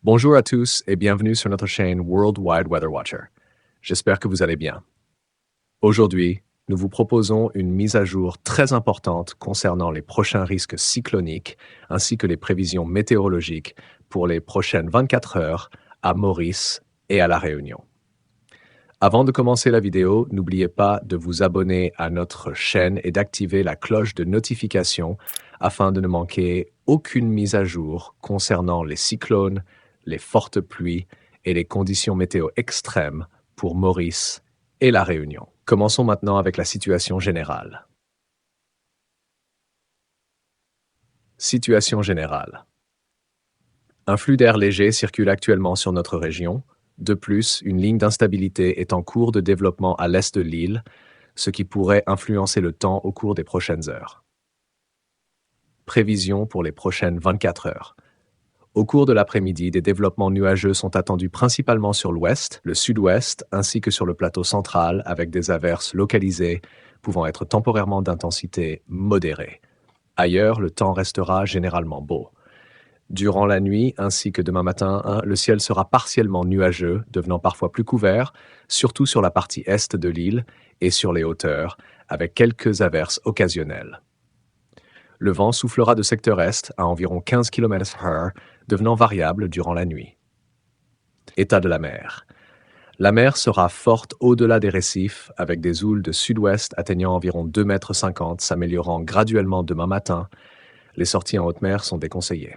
Bonjour à tous et bienvenue sur notre chaîne World Wide Weather Watcher. J'espère que vous allez bien. Aujourd'hui, nous vous proposons une mise à jour très importante concernant les prochains risques cycloniques ainsi que les prévisions météorologiques pour les prochaines 24 heures à Maurice et à La Réunion. Avant de commencer la vidéo, n'oubliez pas de vous abonner à notre chaîne et d'activer la cloche de notification afin de ne manquer aucune mise à jour concernant les cyclones, les fortes pluies et les conditions météo extrêmes pour Maurice et La Réunion. Commençons maintenant avec la situation générale. Situation générale. Un flux d'air léger circule actuellement sur notre région. De plus, une ligne d'instabilité est en cours de développement à l'est de l'île, ce qui pourrait influencer le temps au cours des prochaines heures. Prévisions pour les prochaines 24 heures. Au cours de l'après-midi, des développements nuageux sont attendus principalement sur l'ouest, le sud-ouest, ainsi que sur le plateau central, avec des averses localisées pouvant être temporairement d'intensité modérée. Ailleurs, le temps restera généralement beau. Durant la nuit ainsi que demain matin, le ciel sera partiellement nuageux, devenant parfois plus couvert, surtout sur la partie est de l'île et sur les hauteurs, avec quelques averses occasionnelles. Le vent soufflera de secteur est à environ 15 km/h, devenant variable durant la nuit. État de la mer. La mer sera forte au-delà des récifs, avec des houles de sud-ouest atteignant environ 2,50 m, s'améliorant graduellement demain matin. Les sorties en haute mer sont déconseillées.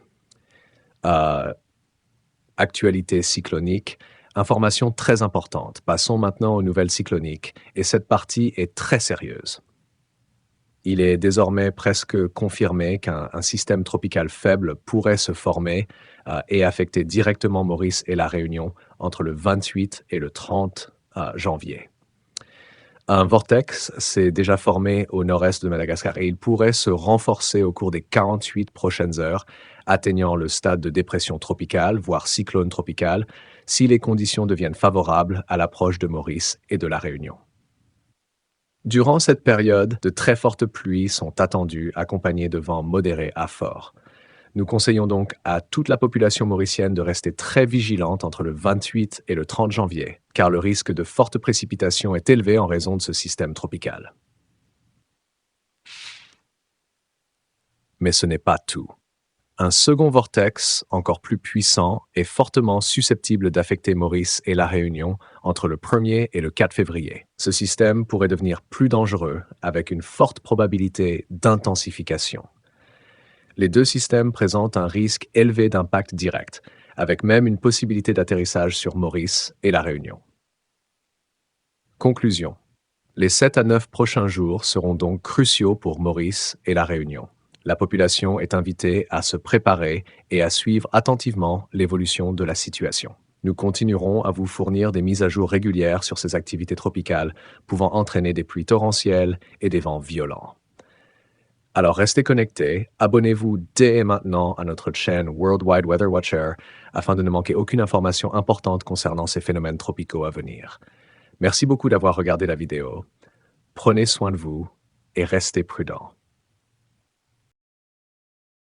Actualité cyclonique, information très importante. Passons maintenant aux nouvelles cycloniques, et cette partie est très sérieuse. Il est désormais presque confirmé qu'un système tropical faible pourrait se former et affecter directement Maurice et La Réunion entre le 28 et le 30 janvier. Un vortex s'est déjà formé au nord-est de Madagascar et il pourrait se renforcer au cours des 48 prochaines heures, atteignant le stade de dépression tropicale, voire cyclone tropical, si les conditions deviennent favorables à l'approche de Maurice et de La Réunion. Durant cette période, de très fortes pluies sont attendues, accompagnées de vents modérés à forts. Nous conseillons donc à toute la population mauricienne de rester très vigilante entre le 28 et le 30 janvier, car le risque de fortes précipitations est élevé en raison de ce système tropical. Mais ce n'est pas tout. Un second vortex, encore plus puissant, est fortement susceptible d'affecter Maurice et La Réunion entre le 1er et le 4 février. Ce système pourrait devenir plus dangereux, avec une forte probabilité d'intensification. Les deux systèmes présentent un risque élevé d'impact direct, avec même une possibilité d'atterrissage sur Maurice et La Réunion. Conclusion. Les 7 à 9 prochains jours seront donc cruciaux pour Maurice et La Réunion. La population est invitée à se préparer et à suivre attentivement l'évolution de la situation. Nous continuerons à vous fournir des mises à jour régulières sur ces activités tropicales pouvant entraîner des pluies torrentielles et des vents violents. Alors restez connectés, abonnez-vous dès maintenant à notre chaîne World Wide Weather Watcher afin de ne manquer aucune information importante concernant ces phénomènes tropicaux à venir. Merci beaucoup d'avoir regardé la vidéo. Prenez soin de vous et restez prudents.